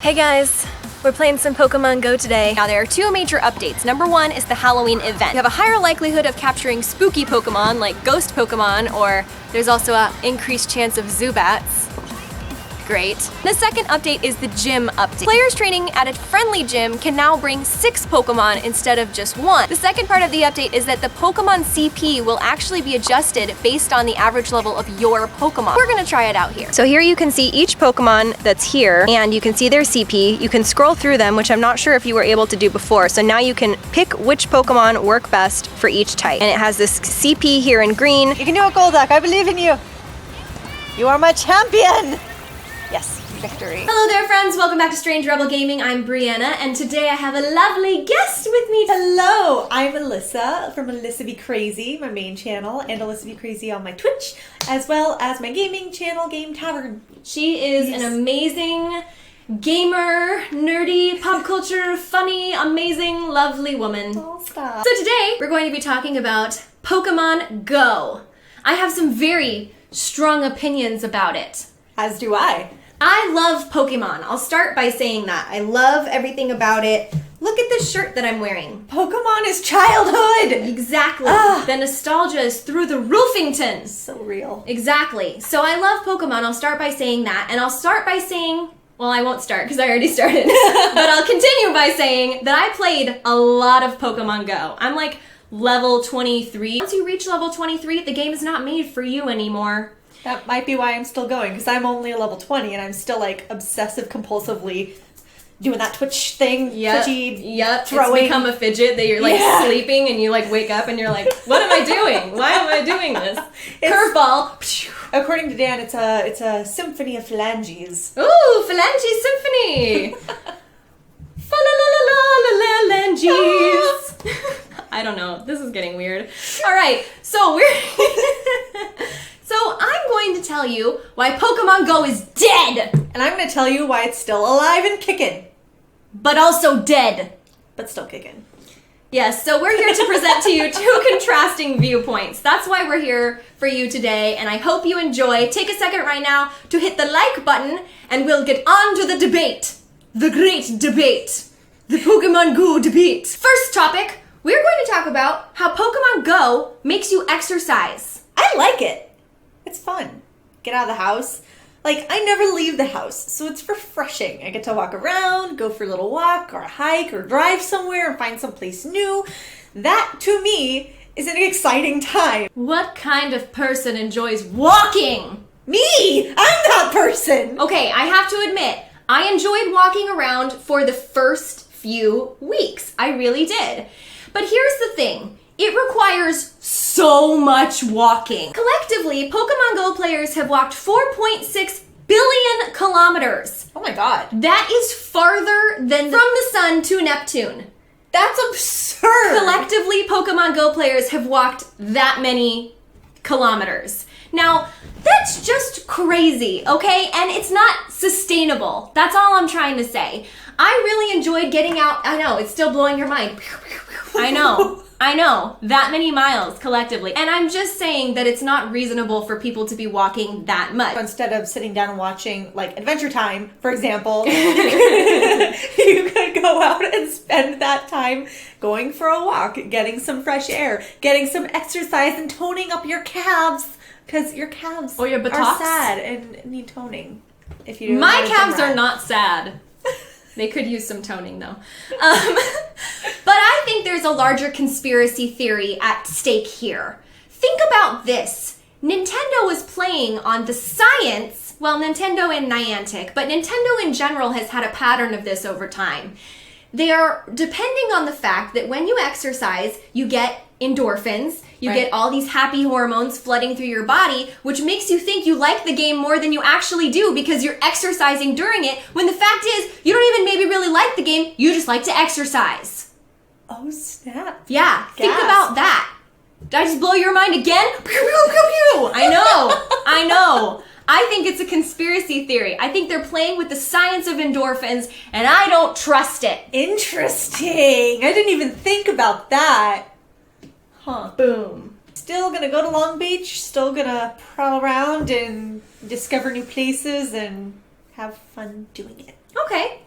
Hey guys, we're playing some Pokemon Go today. Now there are two major updates. Number one is the Halloween event. You have a higher likelihood of capturing spooky Pokemon like ghost Pokemon, or there's also an increased chance of Zubats. Great. The second update is the gym update. Players training at a friendly gym can now bring 6 Pokemon instead of just 1. The second part of the update is that the Pokemon CP will actually be adjusted based on the average level of your Pokemon. We're gonna try it out here. So here you can see each Pokemon that's here, and you can see their CP. You can scroll through them, which I'm not sure if you were able to do before. So now you can pick which Pokemon work best for each type. And it has this CP here in green. You can do it, Golduck. I believe in you. You are my champion. Yes, victory. Hello there, friends. Welcome back to Strange Rebel Gaming. I'm Brianna, and today I have a lovely guest with me. Hello, I'm Alyssa from AlyssaBeCrazy, my main channel, and AlyssaBeCrazy on my Twitch, as well as my gaming channel, Game Tavern. She is an amazing gamer, nerdy, pop culture, funny, amazing, lovely woman. Oh, stop. So today, we're going to be talking about Pokemon Go. I have some very strong opinions about it. As do I. I love Pokemon. I'll start by saying that. I love everything about it. Look at this shirt that I'm wearing. Pokemon is childhood! Exactly. The nostalgia is through the roofington. So real. Exactly. So I love Pokemon. I'll start by saying that. And I'll start by saying, well, I won't start because I already started. But I'll continue by saying that I played a lot of Pokemon Go. I'm like level 23. Once you reach level 23, the game is not made for you anymore. That might be why I'm still going, because I'm only a level 20 and I'm still like obsessive compulsively doing that Twitch thing. Twitchy throwing. It's become a fidget that you're like sleeping and you like wake up and you're like, what am I doing? Why am I doing this? Curveball. According to Dan, it's a symphony of phalanges. Ooh, phalange symphony. Fa la la la la la phalanges. I don't know. This is getting weird. All right, so So I'm going to tell you why Pokemon Go is dead! And I'm going to tell you why it's still alive and kicking. But also dead. But still kicking. Yes, so we're here to present to you two contrasting viewpoints. That's why we're here for you today, and I hope you enjoy. Take a second right now to hit the like button, and we'll get on to the debate. The great debate. The Pokemon Go debate. First topic, we're going to talk about how Pokemon Go makes you exercise. I like it. It's fun. Get out of the house. Like, I never leave the house, so it's refreshing. I get to walk around, go for a little walk, or a hike, or drive somewhere and find someplace new. That, to me, is an exciting time. What kind of person enjoys walking? Me! I'm that person! Okay, I have to admit, I enjoyed walking around for the first few weeks. I really did. But here's the thing. It requires so much walking. Collectively, Pokemon Go players have walked 4.6 billion kilometers. Oh my god. That is farther than from the sun to Neptune. That's absurd. Collectively, Pokemon Go players have walked that many kilometers. Now, that's just crazy, okay? And it's not sustainable. That's all I'm trying to say. I really enjoyed getting out. I know, it's still blowing your mind. I know. That many miles collectively. And I'm just saying that it's not reasonable for people to be walking that much. Instead of sitting down and watching, like, Adventure Time, for example, you could go out and spend that time going for a walk, getting some fresh air, getting some exercise, and toning up your calves, because your calves or your are buttocks sad and need toning. If you do My calves are not sad. They could use some toning, though. But I think there's a larger conspiracy theory at stake here. Think about this. Nintendo was playing on the science, well, Nintendo and Niantic, but Nintendo in general has had a pattern of this over time. They are depending on the fact that when you exercise, you get endorphins, you get all these happy hormones flooding through your body, which makes you think you like the game more than you actually do because you're exercising during it, when the fact is, you don't even maybe really like the game, you just like to exercise. Oh, snap. Yeah, think about that. Did I just blow your mind again? Pew, pew, pew, pew. I know. I think it's a conspiracy theory. I think they're playing with the science of endorphins, and I don't trust it. Interesting. I didn't even think about that. Huh. Boom. Still gonna go to Long Beach, still gonna prowl around and discover new places and have fun doing it. Okay.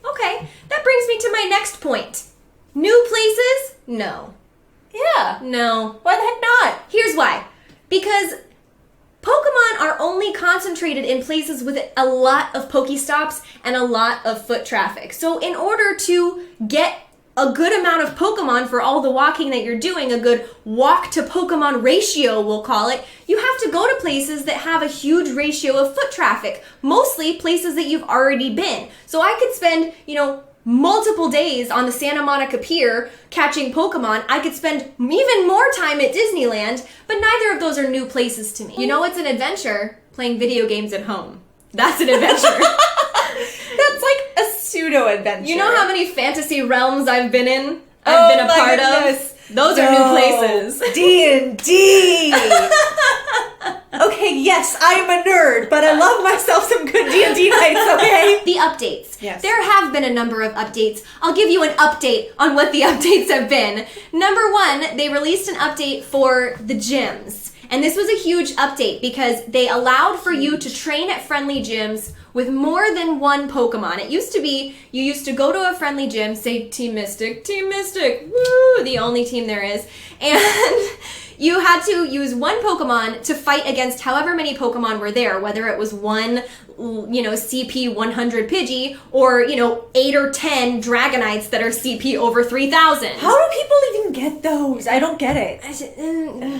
That brings me to my next point. New places? No. Yeah. No. Why the heck not? Here's why. Because Pokemon are only concentrated in places with a lot of Pokestops and a lot of foot traffic. So in order to get a good amount of Pokemon for all the walking that you're doing, a good walk to Pokemon ratio, we'll call it, you have to go to places that have a huge ratio of foot traffic, mostly places that you've already been. So I could spend, multiple days on the Santa Monica Pier catching Pokemon. I could spend even more time at Disneyland, but neither of those are new places to me. You know what's an adventure? Playing video games at home. That's an adventure. That's like a pseudo-adventure. You know how many fantasy realms I've been in? I've been a part of? Those are new places. D&D! Okay, yes, I'm a nerd, but I love myself some good D&D nights, okay? The updates. Yes. There have been a number of updates. I'll give you an update on what the updates have been. Number one, they released an update for the gyms. And this was a huge update because they allowed for you to train at friendly gyms with more than one Pokemon. It used to be, you used to go to a friendly gym, say Team Mystic, woo, the only team there is, and you had to use one Pokemon to fight against however many Pokemon were there, whether it was one, CP 100 Pidgey, or, 8 or 10 Dragonites that are CP over 3,000. How do people even get those? I don't get it.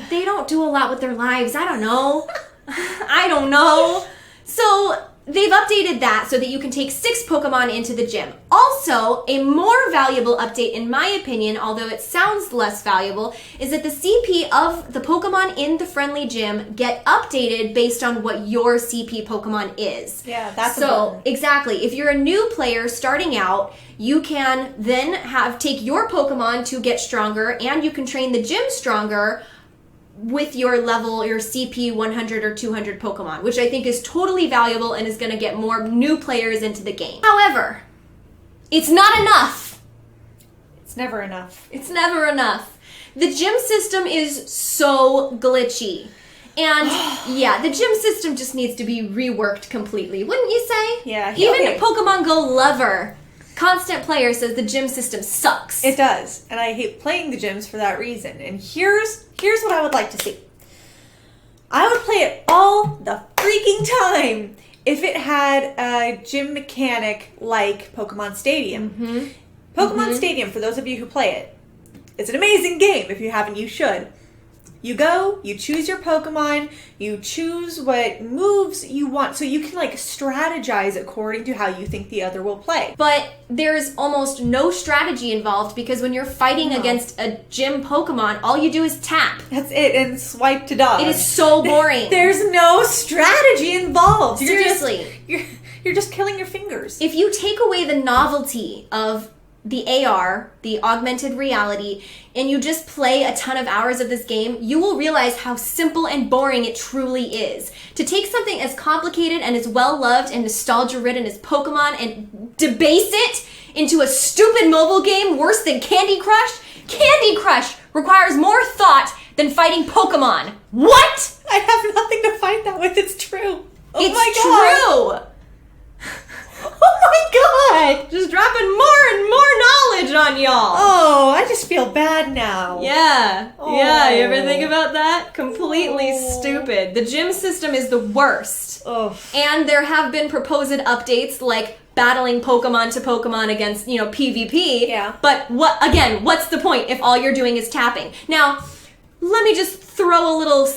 They don't do a lot with their lives. I don't know. So they've updated that so that you can take 6 Pokemon into the gym. Also, a more valuable update, in my opinion, although it sounds less valuable, is that the CP of the Pokemon in the friendly gym get updated based on what your CP Pokemon is. Yeah, that's so important. Exactly. If you're a new player starting out, you can then take your Pokemon to get stronger, and you can train the gym stronger with your level, your CP 100 or 200 Pokemon, which I think is totally valuable and is going to get more new players into the game. However, it's not enough. It's never enough. It's never enough. The gym system is so glitchy. And yeah, the gym system just needs to be reworked completely, wouldn't you say? Yeah. Even okay. a Pokemon Go lover, constant player, says the gym system sucks. It does. And I hate playing the gyms for that reason. And here's what I would like to see. I would play it all the freaking time if it had a gym mechanic like Pokemon Stadium. Mm-hmm. Pokemon Stadium, for those of you who play it, it's an amazing game. If you haven't, you should. You go, you choose your Pokemon, you choose what moves you want, so you can strategize according to how you think the other will play. But there's almost no strategy involved because when you're fighting against a gym Pokemon, all you do is tap. That's it, and swipe to dodge. It is so boring. There's no strategy involved. Seriously. You're just killing your fingers. If you take away the novelty of the AR, the augmented reality, and you just play a ton of hours of this game, you will realize how simple and boring it truly is. To take something as complicated and as well-loved and nostalgia-ridden as Pokemon and debase it into a stupid mobile game worse than Candy Crush? Candy Crush requires more thought than fighting Pokemon. What? I have nothing to fight that with. It's true. Oh It's my God. true. Oh my God. Just dropping more and more knowledge on y'all. Oh, I just feel bad now. Yeah. Oh. Yeah, you ever think about that? Completely Oh. stupid. The gym system is the worst. Oh. And there have been proposed updates like battling Pokemon to Pokemon against, PvP. Yeah. But what's the point if all you're doing is tapping? Now, let me just throw a little,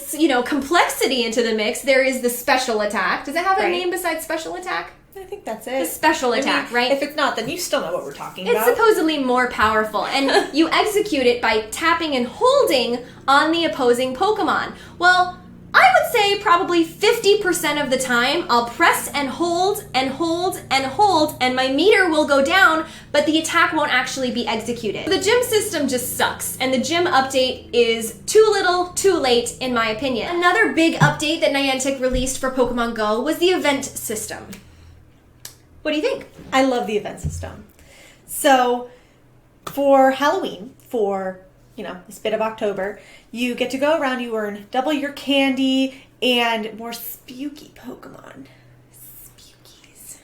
complexity into the mix. There is the special attack. Does it have a Right. name besides special attack? I think that's The it. special attack, right? If it's not, then you still know what we're talking It's about. supposedly more powerful, and you execute it by tapping and holding on the opposing Pokemon. Well, I would say probably 50% of the time, I'll press and hold and hold and hold, and my meter will go down, but the attack won't actually be executed. The gym system just sucks, and the gym update is too little, too late, in my opinion. Another big update that Niantic released for Pokemon Go was the event system. What do you think? I love the event system. So, for Halloween, for, this bit of October, you get to go around, you earn double your candy and more spooky Pokemon. Spookies.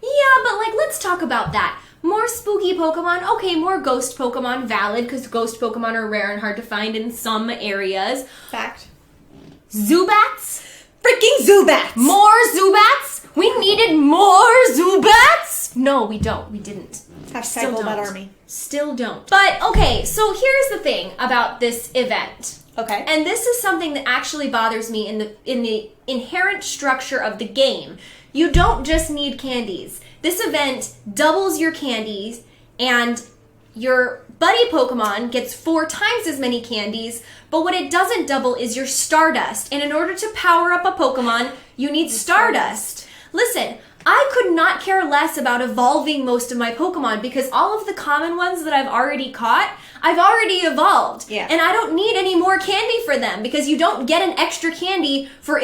Yeah, but like, let's talk about that. More spooky Pokemon, okay, more ghost Pokemon, valid, because ghost Pokemon are rare and hard to find in some areas. Fact. Zubats? Freaking Zubats! More Zubats? We needed more Zubats? No, we don't. We didn't. Hashtag Golbat Army. Still don't. But, okay, so here's the thing about this event. Okay. And this is something that actually bothers me in the inherent structure of the game. You don't just need candies. This event doubles your candies, and your buddy Pokemon gets 4 times as many candies, but what it doesn't double is your Stardust. And in order to power up a Pokemon, you need Stardust. Listen, I could not care less about evolving most of my Pokemon because all of the common ones that I've already caught, I've already evolved. Yeah. And I don't need any more candy for them because you don't get an extra candy for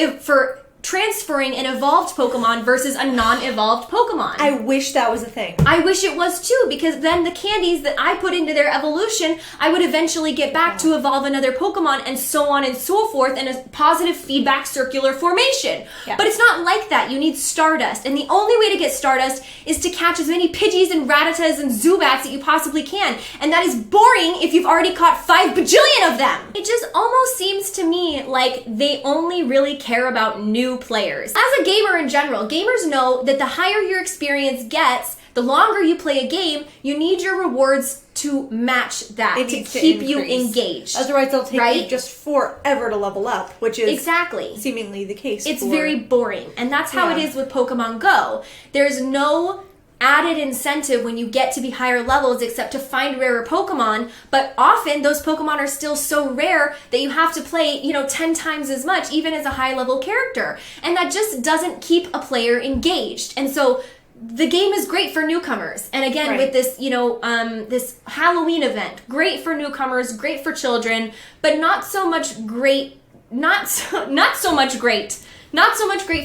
transferring an evolved Pokemon versus a non-evolved Pokemon. I wish that was a thing. I wish it was too, because then the candies that I put into their evolution, I would eventually get back to evolve another Pokemon, and so on and so forth, in a positive feedback circular formation. Yeah. But it's not like that. You need Stardust, and the only way to get Stardust is to catch as many Pidgeys and Rattatas and Zubats that you possibly can, and that is boring if you've already caught 5 bajillion of them. It just almost seems to me like they only really care about new players. As a gamer in general, gamers know that the higher your experience gets, the longer you play a game, you need your rewards to match that, to keep you engaged. Otherwise, they'll take you just forever to level up, which is seemingly the case. It's very boring, and that's how it is with Pokemon Go. There's no added incentive when you get to be higher levels except to find rarer Pokemon, but often those Pokemon are still so rare that you have to play, 10 times as much even as a high level character, and that just doesn't keep a player engaged. And so the game is great for newcomers, and again with this this Halloween event, great for newcomers, great for children, but not so much great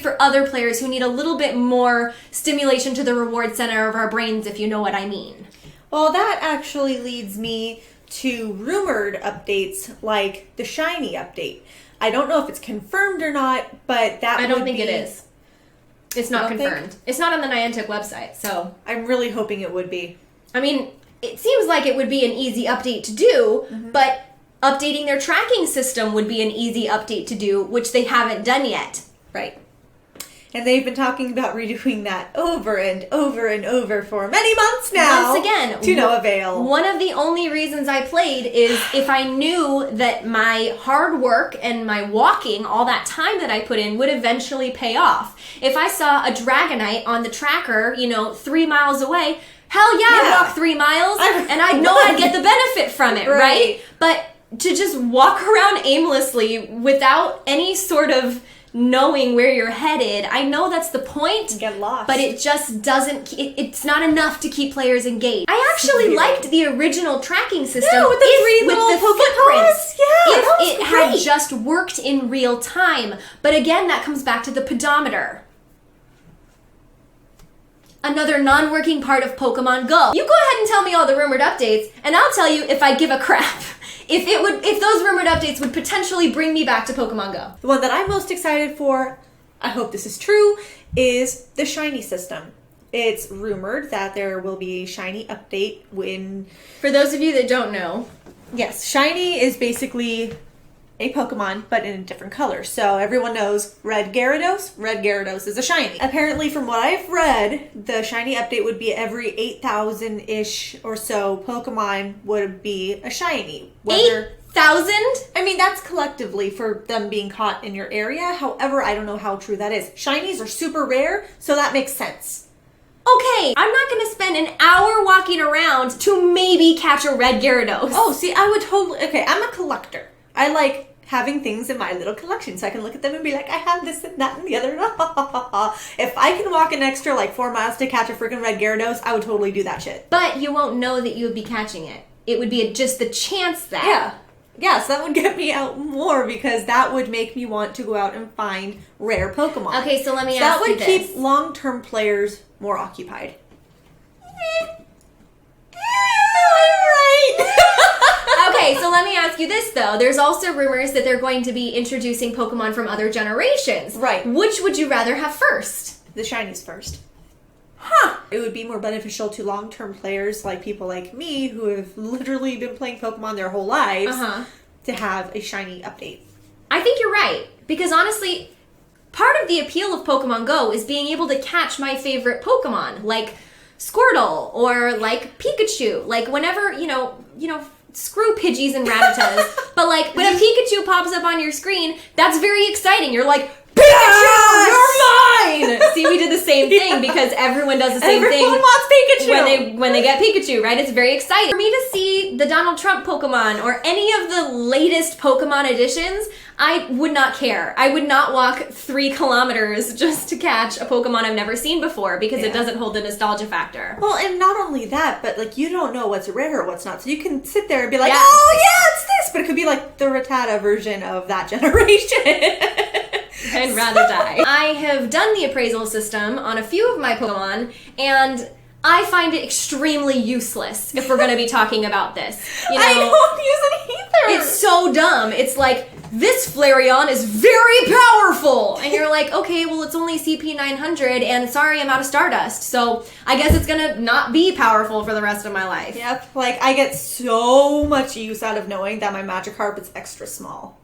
for other players who need a little bit more stimulation to the reward center of our brains, if you know what I mean. Well, that actually leads me to rumored updates like the Shiny update. I don't know if it's confirmed or not, but I don't think it is. It's not confirmed. It's not on the Niantic website, so I'm really hoping it would be. I mean, it seems like it would be an easy update to do, but updating their tracking system would be an easy update to do, which they haven't done yet. Right. And they've been talking about redoing that over and over and over for many months now. Once again, to no avail. One of the only reasons I played is if I knew that my hard work and my walking, all that time that I put in, would eventually pay off. If I saw a Dragonite on the tracker, 3 miles away, hell yeah, I'd walk 3 miles, and I'd know I'd get the benefit from it, right? But to just walk around aimlessly without any sort of knowing where you're headed, I know that's the point. You get lost. But it just doesn't, it's not enough to keep players engaged. I actually liked the original tracking system. Yeah, with the three little footprints. Yeah, if it had just worked in real time. But again, that comes back to the pedometer. Another non-working part of Pokemon Go. You go ahead and tell me all the rumored updates, and I'll tell you if I give a crap. If those rumored updates would potentially bring me back to Pokemon Go. The one that I'm most excited for, I hope this is true, is the Shiny system. It's rumored that there will be a Shiny update when... For those of you that don't know. Yes, Shiny is basically a Pokemon, but in a different color. So everyone knows Red Gyarados is a Shiny. Apparently, from what I've read, the Shiny update would be every 8,000-ish or so Pokemon would be a Shiny. 8,000? I mean, that's collectively for them being caught in your area. However, I don't know how true that is. Shinies are super rare, so that makes sense. Okay, I'm not going to spend an hour walking around to maybe catch a Red Gyarados. Oh, see, I would totally... Okay, I'm a collector. I like having things in my little collection so I can look at them and be like, I have this and that and the other. If I can walk an extra 4 miles to catch a freaking Red Gyarados, I would totally do that shit. But you won't know that you would be catching it. It would be just the chance that. Yeah. Yes, that would get me out more because that would make me want to go out and find rare Pokemon. Okay, so let me ask you this. That would keep long-term players more occupied. Okay, so let me ask you this, though. There's also rumors that they're going to be introducing Pokemon from other generations. Right. Which would you rather have first? The Shinies first. Huh. It would be more beneficial to long-term players like people like me who have literally been playing Pokemon their whole lives to have a shiny update. I think you're right. Because honestly, part of the appeal of Pokemon Go is being able to catch my favorite Pokemon, like Squirtle or like Pikachu. Like whenever, you know, screw Pidgeys and Rattatas, but like when a Pikachu pops up on your screen, that's very exciting. You're like, Pikachu, you're mine! See, we did the same thing because everyone does the same thing. Everyone wants Pikachu! When they get Pikachu, right? It's very exciting. For me to see the Donald Trump Pokemon or any of the latest Pokemon editions, I would not care. I would not walk 3 kilometers just to catch a Pokemon I've never seen before because it doesn't hold the nostalgia factor. Well, and not only that, but like you don't know what's rare or what's not. So you can sit there and be like, oh yeah, it's this! But it could be like the Rattata version of that generation. I'd rather die. I have done the appraisal system on a few of my Pokemon, and I find it extremely useless if we're going to be talking about this. You know, I don't use it either. It's so dumb. It's like, this Flareon is very powerful! And you're like, okay, well, it's only CP 900, and sorry, I'm out of Stardust, so I guess it's going to not be powerful for the rest of my life. Yep, like, I get so much use out of knowing that my Magikarp is extra small.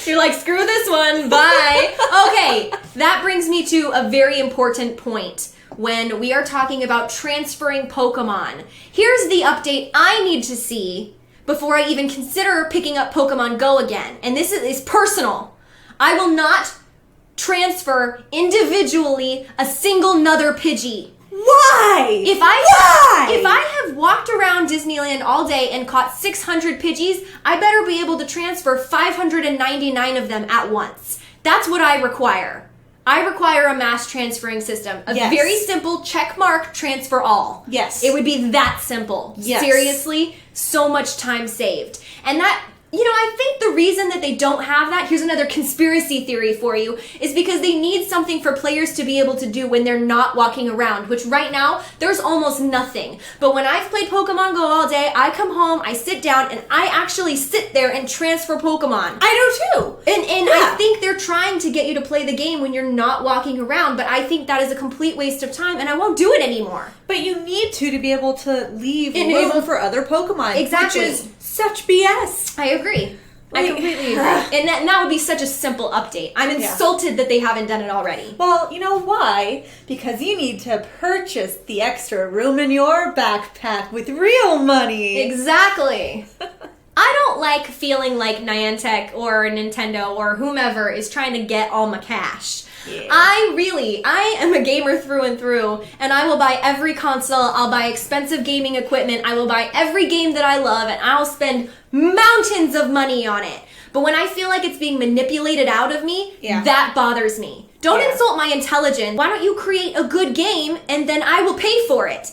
You're like, screw this one, bye. Okay, that brings me to a very important point when we are talking about transferring Pokemon. Here's the update I need to see before I even consider picking up Pokemon Go again. And this is personal. I will not transfer individually a single nother Pidgey. Why? If I have walked around Disneyland all day and caught 600 Pidgeys, I better be able to transfer 599 of them at once. That's what I require. I require a mass transferring system. A very simple check mark transfer all. Yes. It would be that simple. Yes. Seriously, so much time saved. And that, you know, I think the reason that they don't have that, here's another conspiracy theory for you, is because they need something for players to be able to do when they're not walking around, which right now, there's almost nothing. But when I've played Pokemon Go all day, I come home, I sit down, and I actually sit there and transfer Pokemon. I do too. And I think they're trying to get you to play the game when you're not walking around, but I think that is a complete waste of time, and I won't do it anymore. But you need to be able to leave room for other Pokemon. Exactly. Which is such BS. I agree. I completely agree. And that would be such a simple update. I'm insulted that they haven't done it already. Well, you know why? Because you need to purchase the extra room in your backpack with real money. Exactly. I don't like feeling like Niantic or Nintendo or whomever is trying to get all my cash. Yeah. I am a gamer through and through, and I will buy every console, I'll buy expensive gaming equipment, I will buy every game that I love, and I'll spend mountains of money on it. But when I feel like it's being manipulated out of me, that bothers me. Don't insult my intelligence. Why don't you create a good game, and then I will pay for it?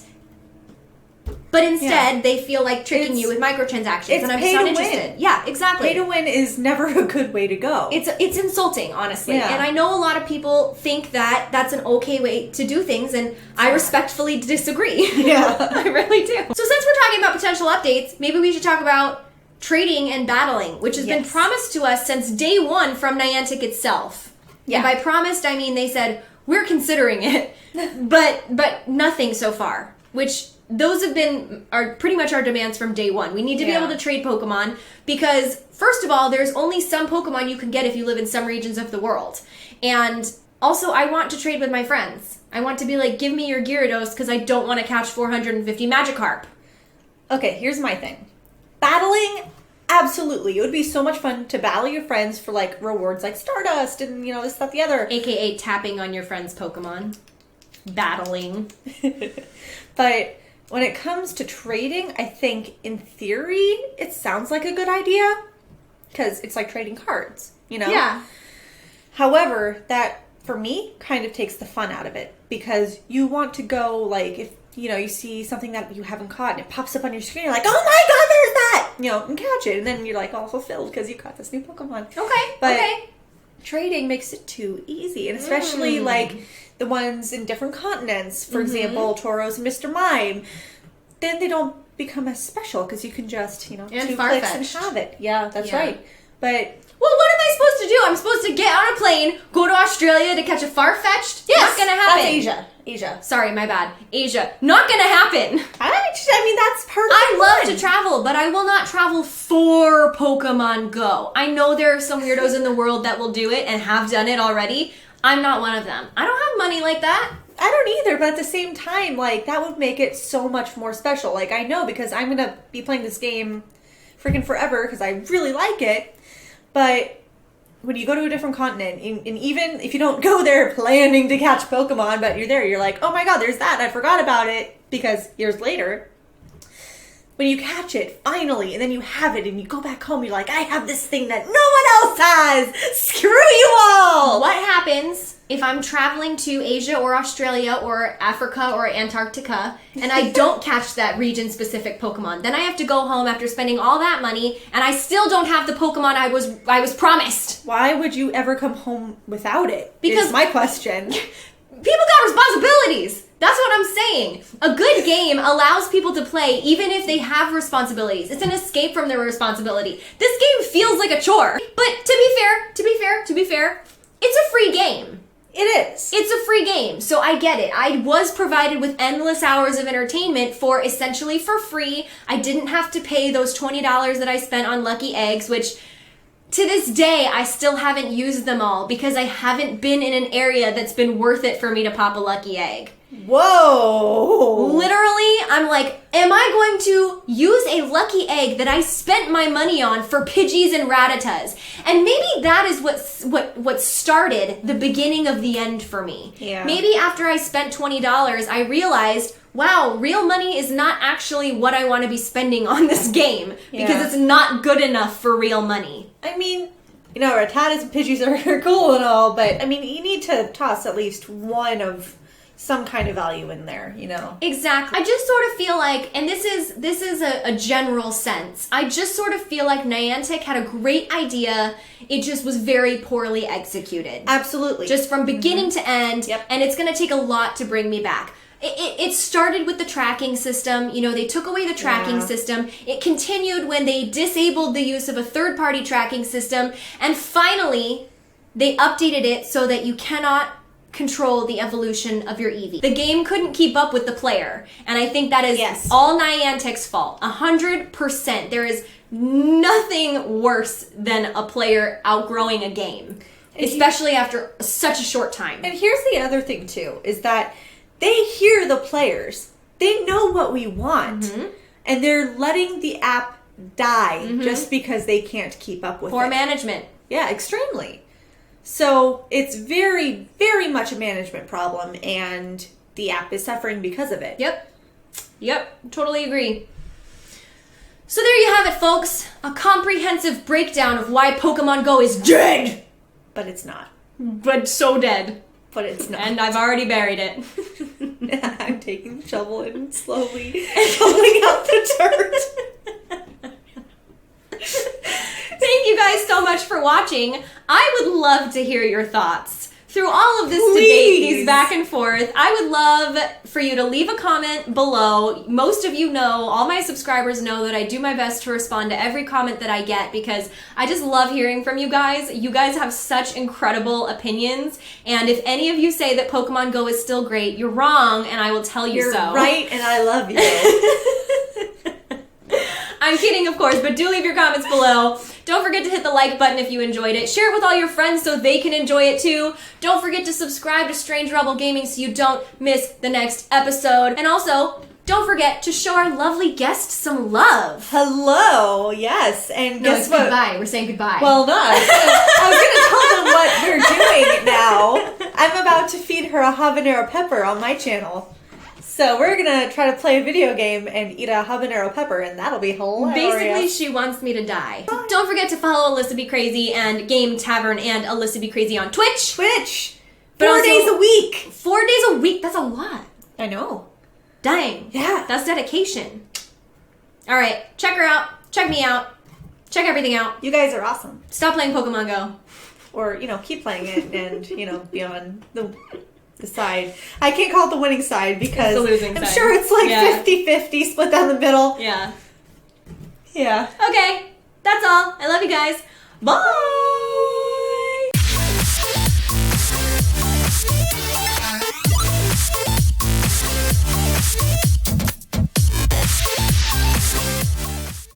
But instead, they feel like tricking you with microtransactions, and I'm just not interested. Yeah, exactly. Pay to win is never a good way to go. It's insulting, honestly. Yeah. And I know a lot of people think that that's an okay way to do things, and I respectfully disagree. Yeah. I really do. So since we're talking about potential updates, maybe we should talk about trading and battling, which has been promised to us since day one from Niantic itself. Yeah. And by promised, I mean they said, we're considering it, but nothing so far, which... Those have been pretty much our demands from day one. We need to be able to trade Pokemon because, first of all, there's only some Pokemon you can get if you live in some regions of the world. And also, I want to trade with my friends. I want to be like, give me your Gyarados because I don't want to catch 450 Magikarp. Okay, here's my thing. Battling, absolutely. It would be so much fun to battle your friends for, like, rewards like Stardust and, you know, this, that, the other. AKA tapping on your friend's Pokemon. Battling. But... when it comes to trading, I think, in theory, it sounds like a good idea. Because it's like trading cards, you know? Yeah. However, that, for me, kind of takes the fun out of it. Because you want to go, like, if, you know, you see something that you haven't caught and it pops up on your screen, you're like, oh my god, there's that! You know, and catch it. And then you're like all fulfilled because you caught this new Pokemon. Okay, but trading makes it too easy. And especially, like... the ones in different continents, for example, Tauros and Mr. Mime, then they don't become as special because you can just, you know, and 2 clicks and have it. Yeah, that's right. But Well, what am I supposed to do? I'm supposed to get on a plane, go to Australia to catch a Farfetch'd? yes, Not gonna happen. that's Asia. Sorry, my bad. Asia. Not gonna happen. I mean, that's perfect. I love to travel, but I will not travel for Pokemon Go. I know there are some weirdos in the world that will do it and have done it already. I'm not one of them. I don't have money like that. I don't either, but at the same time, like, that would make it so much more special. Like, I know because I'm gonna be playing this game freaking forever because I really like it, but when you go to a different continent, and even if you don't go there planning to catch Pokemon, but you're there, you're like, oh my god, there's that, I forgot about it, because years later, when you catch it, finally, and then you have it, and you go back home, you're like, I have this thing that no one else has! Screw you all! What happens if I'm traveling to Asia or Australia or Africa or Antarctica and I don't catch that region-specific Pokemon? Then I have to go home after spending all that money and I still don't have the Pokemon I was promised. Why would you ever come home without it? Because is my question. People got responsibilities. That's what I'm saying. A good game allows people to play even if they have responsibilities. It's an escape from their responsibility. This game feels like a chore. But to be fair, it's a free game. It is. It's a free game, so I get it. I was provided with endless hours of entertainment for essentially for free. I didn't have to pay those $20 that I spent on Lucky Eggs, which to this day, I still haven't used them all because I haven't been in an area that's been worth it for me to pop a Lucky Egg. Whoa! Literally, I'm like, am I going to use a Lucky Egg that I spent my money on for Pidgeys and Rattatas? And maybe that is what started the beginning of the end for me. Yeah. Maybe after I spent $20, I realized, wow, real money is not actually what I want to be spending on this game because it's not good enough for real money. I mean, you know, Rattatas and Pidgeys are cool and all, but I mean, you need to toss at least one of some kind of value in there, you know? Exactly. I just sort of feel like, and this is a general sense, I just sort of feel like Niantic had a great idea, it just was very poorly executed. Absolutely. Just from beginning to end, and it's going to take a lot to bring me back. It started with the tracking system. You know, they took away the tracking system. It continued when they disabled the use of a third-party tracking system. And finally, they updated it so that you cannot control the evolution of your Eevee. The game couldn't keep up with the player. And I think that is all Niantic's fault. 100%. There is nothing worse than a player outgrowing a game. Especially after such a short time. And here's the other thing, too, is that they hear the players. They know what we want. And they're letting the app die just because they can't keep up with it. Poor management. Yeah, extremely. So it's very, very much a management problem, and the app is suffering because of it. Yep, totally agree. So there you have it, folks. A comprehensive breakdown of why Pokemon Go is dead. But it's not. But so dead. But it's not. And I've already buried it. I'm taking the shovel and slowly shoveling out the dirt. Thank you guys so much for watching. I would love to hear your thoughts. Through all of this debate, these back and forth, I would love for you to leave a comment below. Most of you know, all my subscribers know that I do my best to respond to every comment that I get because I just love hearing from you guys. You guys have such incredible opinions, and if any of you say that Pokemon Go is still great, you're wrong, and I will tell you so. You're right, and I love you. I'm kidding, of course, but do leave your comments below. Don't forget to hit the like button if you enjoyed it. Share it with all your friends so they can enjoy it too. Don't forget to subscribe to Strange Rebel Gaming so you don't miss the next episode. And also, don't forget to show our lovely guests some love. Hello, yes, and guess what? Goodbye. We're saying goodbye. Well, no, I was going to tell them what we're doing now. I'm about to feed her a habanero pepper on my channel. So we're going to try to play a video game and eat a habanero pepper, and that'll be hilarious. Basically, she wants me to die. Don't forget to follow AlyssaBeCrazy and Game Tavern and AlyssaBeCrazy on Twitch. But 4 days a week. 4 days a week? That's a lot. I know. Dang. Yeah. That's dedication. All right. Check her out. Check me out. Check everything out. You guys are awesome. Stop playing Pokemon Go. Or, keep playing it and, be on the side. I can't call it the winning side because it's the losing I'm side. sure it's like 50-50 split down the middle. Yeah. Yeah. Okay. That's all. I love you guys. Bye!